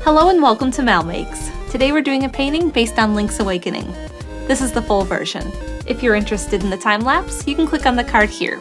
Hello and welcome to MalMakes. Today we're doing a painting based on Link's Awakening. This is the full version. If you're interested in the time-lapse, you can click on the card here.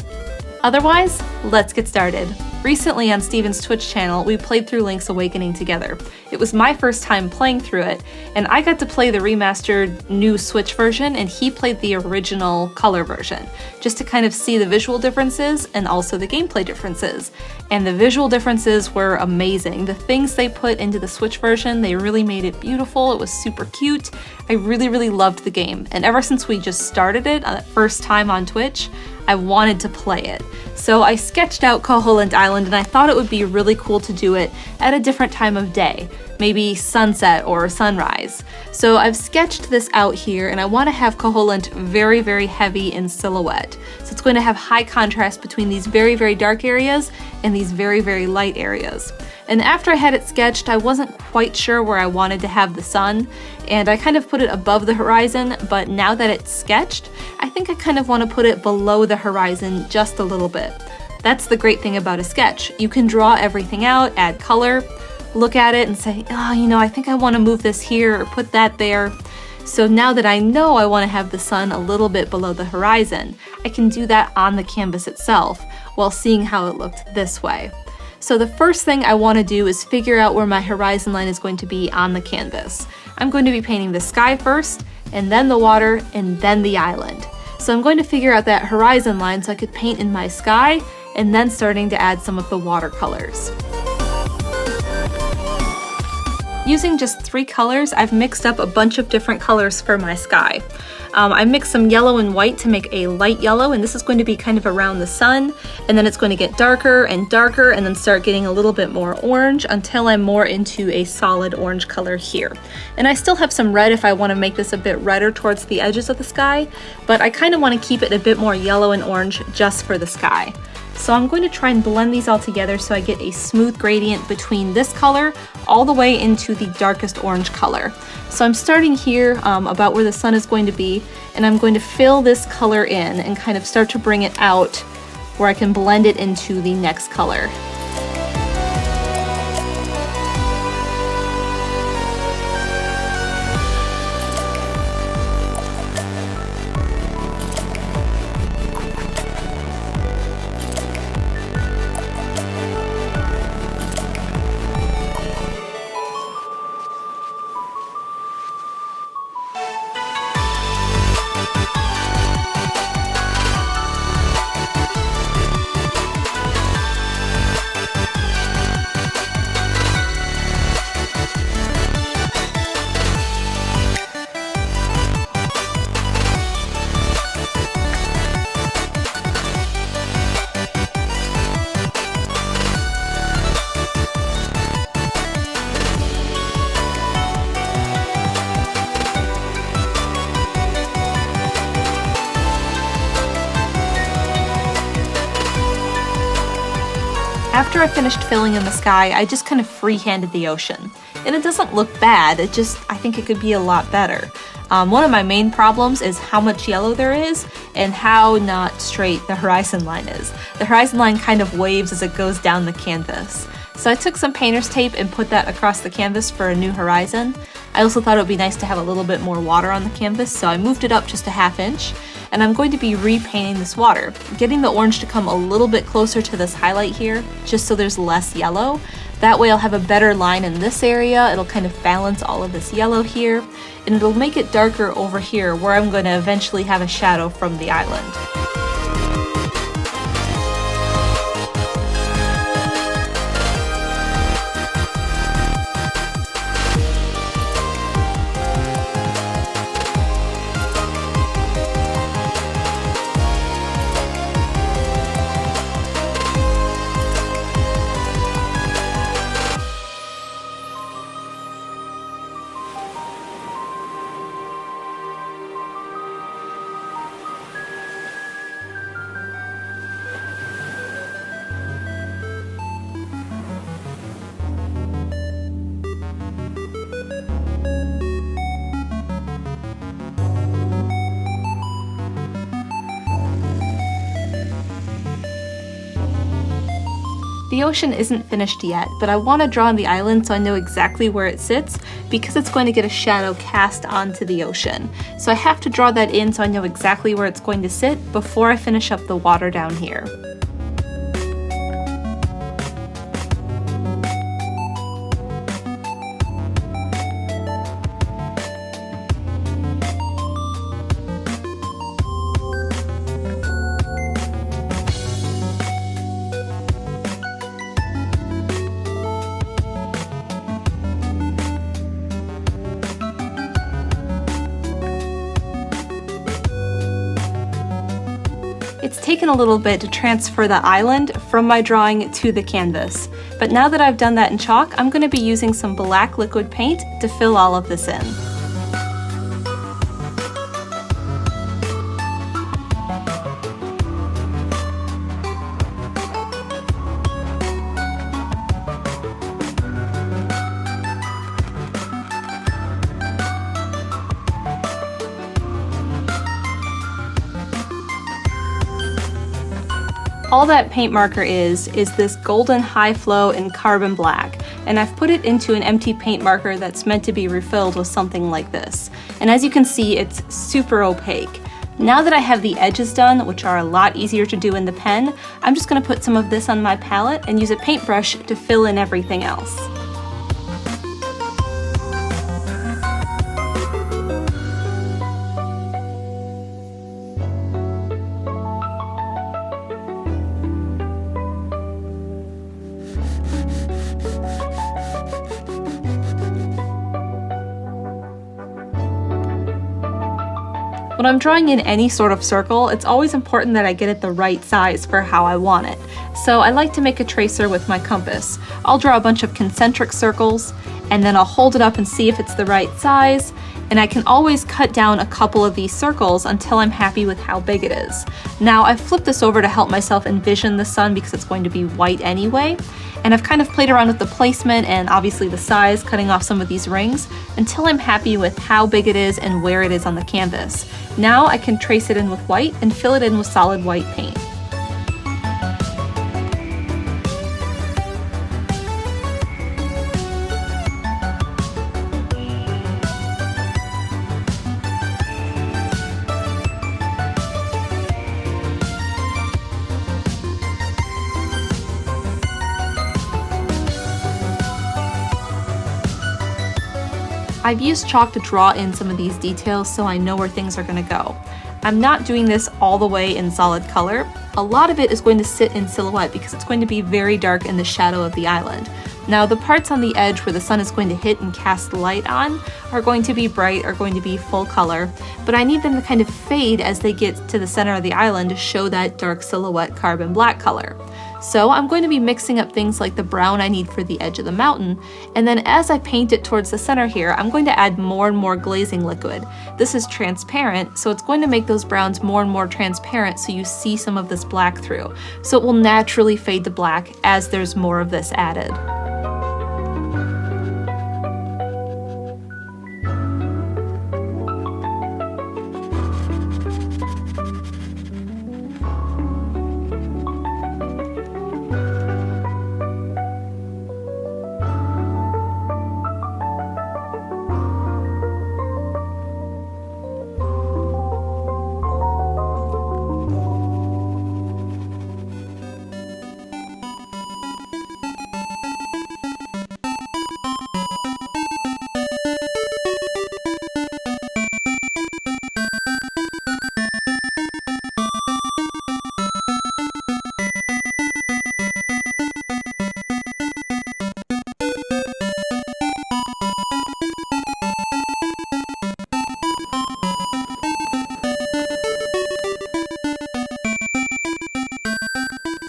Otherwise, let's get started. Recently on Steven's Twitch channel, we played through Link's Awakening together. It was my first time playing through it, and I got to play the remastered new Switch version, and he played the original color version, just to kind of see the visual differences and also the gameplay differences. And the visual differences were amazing. The things they put into the Switch version, they really made it beautiful. It was super cute. I really loved the game, and ever since we just started it that first time on Twitch, I wanted to play it. So I sketched out Koholint Island, and I thought it would be really cool to do it at a different time of day, maybe sunset or sunrise. So I've sketched this out here, and I want to have Koholint very heavy in silhouette. So it's going to have high contrast between these very dark areas and these very light areas. And after I had it sketched, I wasn't quite sure where I wanted to have the sun, and I kind of put it above the horizon, but now that it's sketched, I think I kind of want to put it below the horizon just a little bit. That's the great thing about a sketch. You can draw everything out, add color, look at it and say, oh, I think I want to move this here or put that there. So now that I know I want to have the sun a little bit below the horizon, I can do that on the canvas itself while seeing how it looked this way. So the first thing I want to do is figure out where my horizon line is going to be on the canvas. I'm going to be painting the sky first, and then the water, and then the island. So I'm going to figure out that horizon line so I could paint in my sky, and then starting to add some of the watercolors. Using just 3 colors, I've mixed up a bunch of different colors for my sky. I mixed some yellow and white to make a light yellow, and this is going to be kind of around the sun, and then it's going to get darker and darker and then start getting a little bit more orange until I'm more into a solid orange color here. And I still have some red if I want to make this a bit redder towards the edges of the sky, but I kind of want to keep it a bit more yellow and orange just for the sky. So I'm going to try and blend these all together so I get a smooth gradient between this color all the way into the darkest orange color. So I'm starting here about where the sun is going to be, and I'm going to fill this color in and kind of start to bring it out where I can blend it into the next color. After I finished filling in the sky, I just kind of free-handed the ocean. And it doesn't look bad, I think it could be a lot better. One of my main problems is how much yellow there is and how not straight the horizon line is. The horizon line kind of waves as it goes down the canvas. So I took some painter's tape and put that across the canvas for a new horizon. I also thought it would be nice to have a little bit more water on the canvas, so I moved it up just a ½ inch. And I'm going to be repainting this water, getting the orange to come a little bit closer to this highlight here, just so there's less yellow. That way I'll have a better line in this area, it'll kind of balance all of this yellow here, and it'll make it darker over here where I'm going to eventually have a shadow from the island. The ocean isn't finished yet, but I want to draw on the island so I know exactly where it sits because it's going to get a shadow cast onto the ocean. So I have to draw that in so I know exactly where it's going to sit before I finish up the water down here. It's taken a little bit to transfer the island from my drawing to the canvas, but now that I've done that in chalk, I'm going to be using some black liquid paint to fill all of this in. All that paint marker is this golden high flow in carbon black, and I've put it into an empty paint marker that's meant to be refilled with something like this. And as you can see, it's super opaque. Now that I have the edges done, which are a lot easier to do in the pen, I'm just going to put some of this on my palette and use a paintbrush to fill in everything else. When I'm drawing in any sort of circle, it's always important that I get it the right size for how I want it. So I like to make a tracer with my compass. I'll draw a bunch of concentric circles, and then I'll hold it up and see if it's the right size, and I can always cut down a couple of these circles until I'm happy with how big it is. Now I've flipped this over to help myself envision the sun because it's going to be white anyway, and I've kind of played around with the placement and obviously the size, cutting off some of these rings, until I'm happy with how big it is and where it is on the canvas. Now I can trace it in with white and fill it in with solid white paint. I've used chalk to draw in some of these details so I know where things are going to go. I'm not doing this all the way in solid color. A lot of it is going to sit in silhouette because it's going to be very dark in the shadow of the island. Now the parts on the edge where the sun is going to hit and cast light on are going to be bright, are going to be full color, but I need them to kind of fade as they get to the center of the island to show that dark silhouette carbon black color. So I'm going to be mixing up things like the brown I need for the edge of the mountain, and then as I paint it towards the center here, I'm going to add more and more glazing liquid. This is transparent, so it's going to make those browns more and more transparent so you see some of this black through. So it will naturally fade to black as there's more of this added.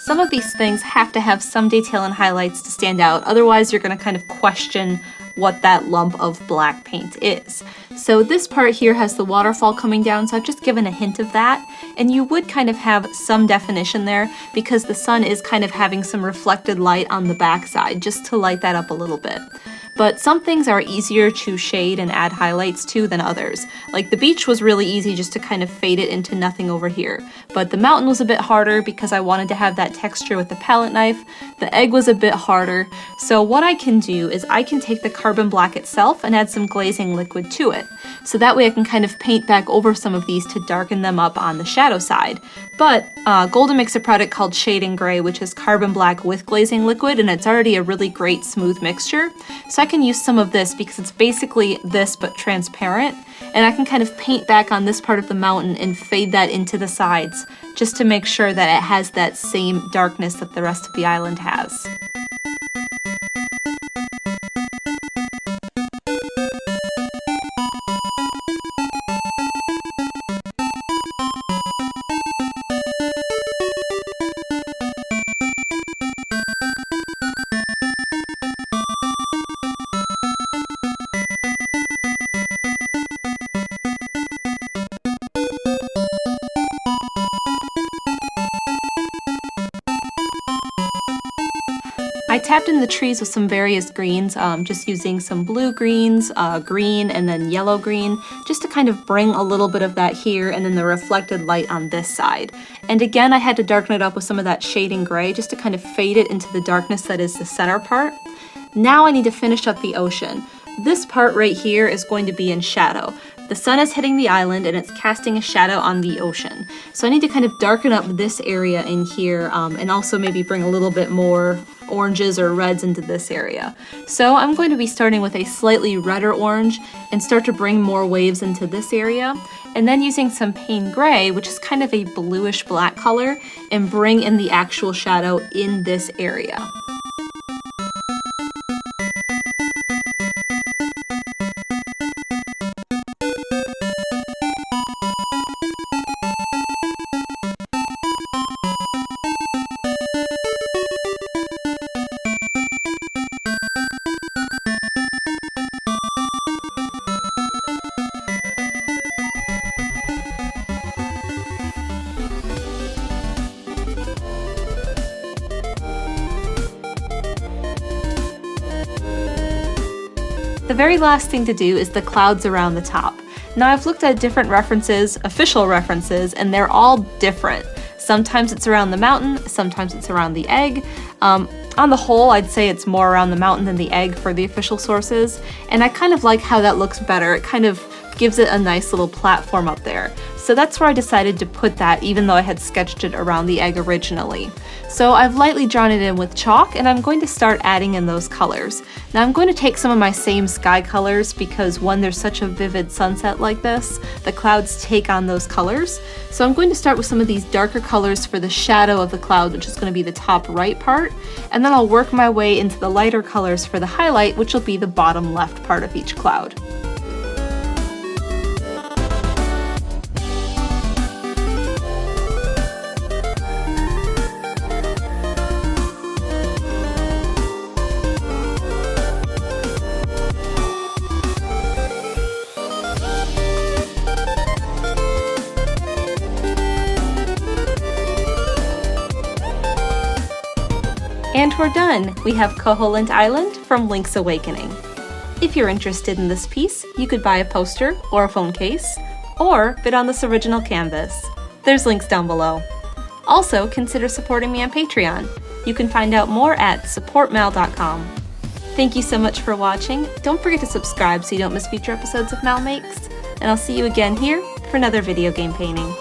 Some of these things have to have some detail and highlights to stand out, otherwise you're going to kind of question what that lump of black paint is. So this part here has the waterfall coming down, so I've just given a hint of that, and you would kind of have some definition there because the sun is kind of having some reflected light on the backside just to light that up a little bit. but some things are easier to shade and add highlights to than others. Like the beach was really easy just to kind of fade it into nothing over here, but the mountain was a bit harder because I wanted to have that texture with the palette knife. The egg was a bit harder, so what I can do is I can take the carbon black itself and add some glazing liquid to it. So that way I can kind of paint back over some of these to darken them up on the shadow side. But Golden makes a product called Shade and Gray, which is carbon black with glazing liquid, and it's already a really great smooth mixture. So I can use some of this because it's basically this but transparent, and I can kind of paint back on this part of the mountain and fade that into the sides just to make sure that it has that same darkness that the rest of the island has. I tapped in the trees with some various greens, just using some blue greens, green, and then yellow green, just to kind of bring a little bit of that here and then the reflected light on this side. And again, I had to darken it up with some of that shade and gray just to kind of fade it into the darkness that is the center part. Now I need to finish up the ocean. This part right here is going to be in shadow. The sun is hitting the island and it's casting a shadow on the ocean. So I need to kind of darken up this area in here and also maybe bring a little bit more oranges or reds into this area. So I'm going to be starting with a slightly redder orange and start to bring more waves into this area, and then using some Pain Gray, which is kind of a bluish black color, and bring in the actual shadow in this area. The very last thing to do is the clouds around the top. Now I've looked at different references, official references, and they're all different. Sometimes it's around the mountain, sometimes it's around the egg. On the whole, I'd say it's more around the mountain than the egg for the official sources, and I kind of like how that looks better. It kind of gives it a nice little platform up there. So that's where I decided to put that, even though I had sketched it around the egg originally. So I've lightly drawn it in with chalk, and I'm going to start adding in those colors. Now I'm going to take some of my same sky colors because when there's such a vivid sunset like this, the clouds take on those colors. So I'm going to start with some of these darker colors for the shadow of the cloud, which is going to be the top right part, and then I'll work my way into the lighter colors for the highlight, which will be the bottom left part of each cloud. And we're done! We have Koholint Island from Link's Awakening. If you're interested in this piece, you could buy a poster or a phone case, or bid on this original canvas. There's links down below. Also, consider supporting me on Patreon. You can find out more at supportmal.com. Thank you so much for watching. Don't forget to subscribe so you don't miss future episodes of MalMakes, and I'll see you again here for another video game painting.